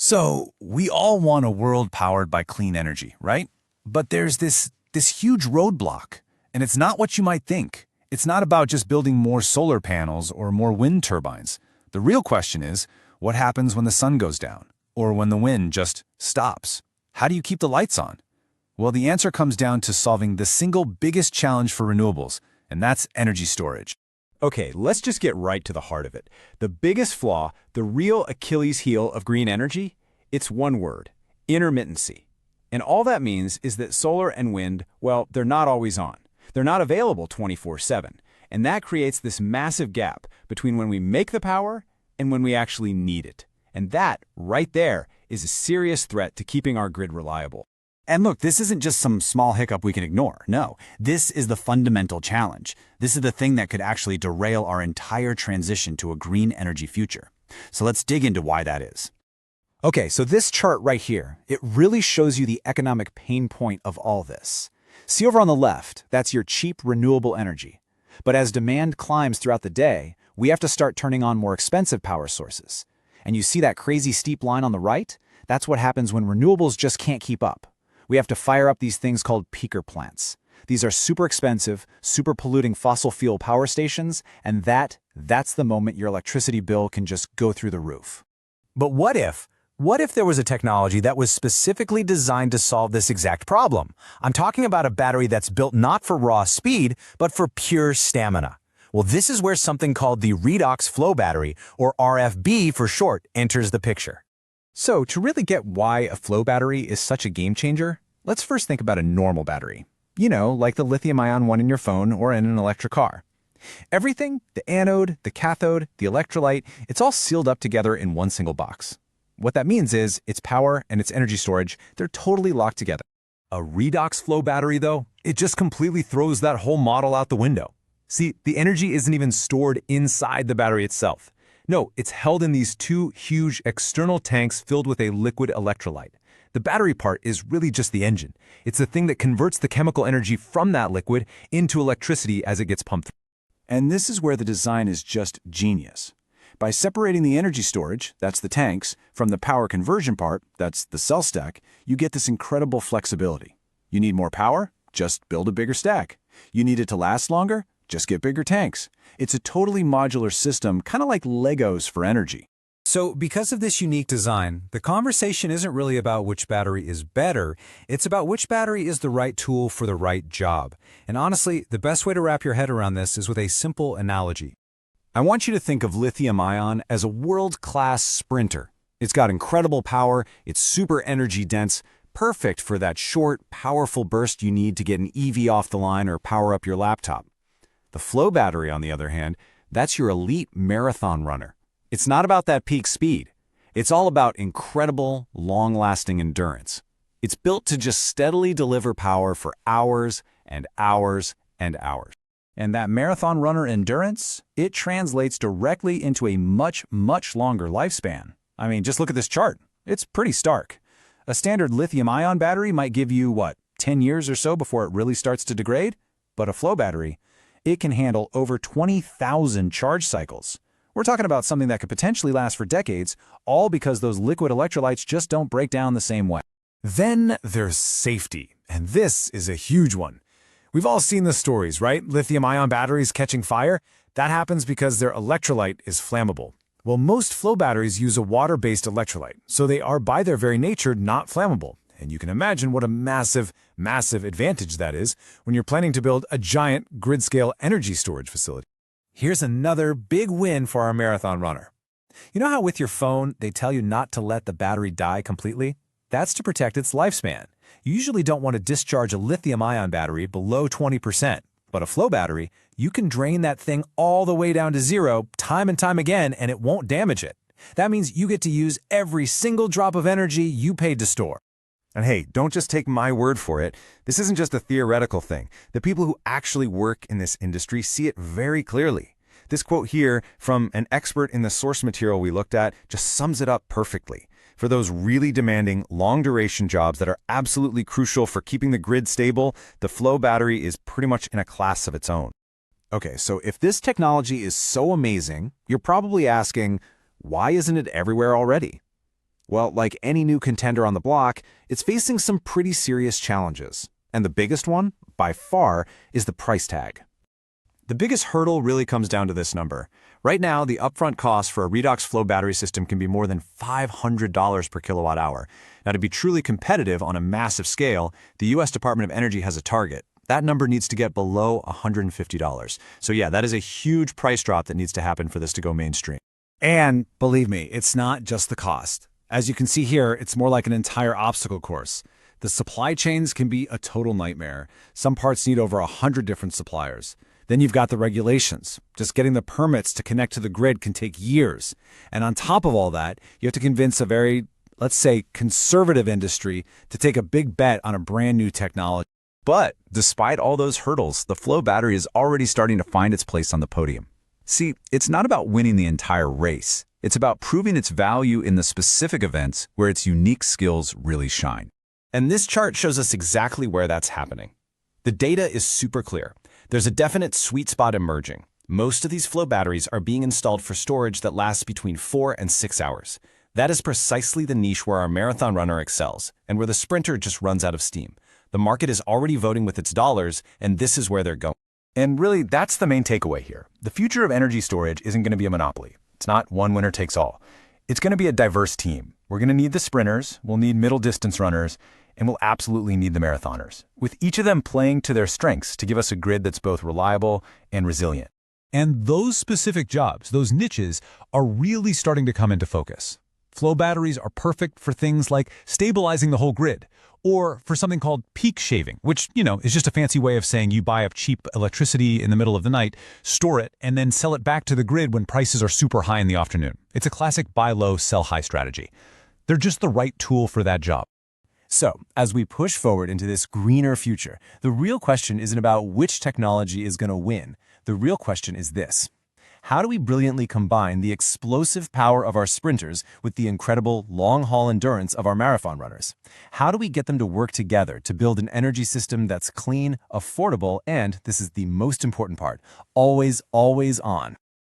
So, we all want a world powered by clean energy, right? But there's this huge roadblock, and it's not what you might think. It's not about just building more solar panels or more wind turbines. The real question is, what happens when the sun goes down, or when the wind just stops? How do you keep the lights on? Well, the answer comes down to solving the single biggest challenge for renewables, and that's energy storage. Okay, let's just get right to the heart of it. The biggest flaw, the real Achilles heel of green energy, it's one word: intermittency. And all that means is that solar and wind, well, they're not always on. They're not available 24/7. And that creates this massive gap between when we make the power and when we actually need it. And that, right there, is a serious threat to keeping our grid reliable. And look, this isn't just some small hiccup we can ignore. No, this is the fundamental challenge. This is the thing that could actually derail our entire transition to a green energy future. So let's dig into why that is. Okay, so this chart right here, it really shows you the economic pain point of all this. See over on the left, that's your cheap renewable energy. But as demand climbs throughout the day, we have to start turning on more expensive power sources. And you see that crazy steep line on the right? That's what happens when renewables just can't keep up. We have to fire up these things called peaker plants. These are super expensive, super polluting fossil fuel power stations, and that's the moment your electricity bill can just go through the roof. But what if there was a technology that was specifically designed to solve this exact problem? I'm talking about a battery that's built not for raw speed, but for pure stamina. Well, this is where something called the redox flow battery, or RFB for short, enters the picture. So, to really get why a flow battery is such a game changer, let's first think about a normal battery. You know, like the lithium-ion one in your phone or in an electric car. Everything, the anode, the cathode, the electrolyte, it's all sealed up together in one single box. What that means is its power and its energy storage, they're totally locked together. A redox flow battery, though, it just completely throws that whole model out the window. See, the energy isn't even stored inside the battery itself. No, it's held in these two huge external tanks filled with a liquid electrolyte. The battery part is really just the engine. It's the thing that converts the chemical energy from that liquid into electricity as it gets pumped through. And this is where the design is just genius. By separating the energy storage, that's the tanks, from the power conversion part, that's the cell stack, you get this incredible flexibility. You need more power? Just build a bigger stack. You need it to last longer? Just get bigger tanks. It's a totally modular system, kind of like Legos for energy. So because of this unique design, the conversation isn't really about which battery is better, it's about which battery is the right tool for the right job. And honestly, the best way to wrap your head around this is with a simple analogy. I want you to think of lithium-ion as a world-class sprinter. It's got incredible power, it's super energy dense, perfect for that short, powerful burst you need to get an EV off the line or power up your laptop. The flow battery, on the other hand, that's your elite marathon runner. It's not about that peak speed. It's all about incredible, long-lasting endurance. It's built to just steadily deliver power for hours and hours and hours. And that marathon runner endurance, it translates directly into a much, much longer lifespan. I mean, just look at this chart. It's pretty stark. A standard lithium-ion battery might give you, 10 years or so before it really starts to degrade? But a flow battery, it can handle over 20,000 charge cycles. We're talking about something that could potentially last for decades, all because those liquid electrolytes just don't break down the same way. Then there's safety, and this is a huge one. We've all seen the stories, right? Lithium-ion batteries catching fire? That happens because their electrolyte is flammable. Well, most flow batteries use a water-based electrolyte, so they are by their very nature not flammable. And you can imagine what a massive, massive advantage that is when you're planning to build a giant grid-scale energy storage facility. Here's another big win for our marathon runner. You know how with your phone, they tell you not to let the battery die completely? That's to protect its lifespan. You usually don't want to discharge a lithium-ion battery below 20%, but a flow battery, you can drain that thing all the way down to zero time and time again, and it won't damage it. That means you get to use every single drop of energy you paid to store. And hey, don't just take my word for it. This isn't just a theoretical thing. The people who actually work in this industry see it very clearly. This quote here from an expert in the source material we looked at just sums it up perfectly. For those really demanding, long-duration jobs that are absolutely crucial for keeping the grid stable, the flow battery is pretty much in a class of its own. Okay, so if this technology is so amazing, you're probably asking, why isn't it everywhere already? Well, like any new contender on the block, it's facing some pretty serious challenges. And the biggest one, by far, is the price tag. The biggest hurdle really comes down to this number. Right now, the upfront cost for a redox flow battery system can be more than $500 per kilowatt hour. Now, to be truly competitive on a massive scale, the US Department of Energy has a target. That number needs to get below $150. So yeah, that is a huge price drop that needs to happen for this to go mainstream. And believe me, it's not just the cost. As you can see here, it's more like an entire obstacle course. The supply chains can be a total nightmare. Some parts need over 100 different suppliers. Then you've got the regulations. Just getting the permits to connect to the grid can take years. And on top of all that, you have to convince a very, let's say, conservative industry to take a big bet on a brand new technology. But despite all those hurdles, the Flow battery is already starting to find its place on the podium. See, it's not about winning the entire race. It's about proving its value in the specific events where its unique skills really shine. And this chart shows us exactly where that's happening. The data is super clear. There's a definite sweet spot emerging. Most of these Flow batteries are being installed for storage that lasts between 4 and 6 hours. That is precisely the niche where our marathon runner excels, and where the sprinter just runs out of steam. The market is already voting with its dollars, and this is where they're going. And really, that's the main takeaway here. The future of energy storage isn't going to be a monopoly. It's not one winner takes all. It's going to be a diverse team. We're going to need the sprinters, we'll need middle distance runners, and we'll absolutely need the marathoners, with each of them playing to their strengths to give us a grid that's both reliable and resilient. And those specific jobs, those niches, are really starting to come into focus. Flow batteries are perfect for things like stabilizing the whole grid, or for something called peak shaving, which, is just a fancy way of saying you buy up cheap electricity in the middle of the night, store it, and then sell it back to the grid when prices are super high in the afternoon. It's a classic buy low, sell high strategy. They're just the right tool for that job. So, as we push forward into this greener future, the real question isn't about which technology is going to win. The real question is this: how do we brilliantly combine the explosive power of our sprinters with the incredible long-haul endurance of our marathon runners? How do we get them to work together to build an energy system that's clean, affordable, and, this is the most important part, always, always on?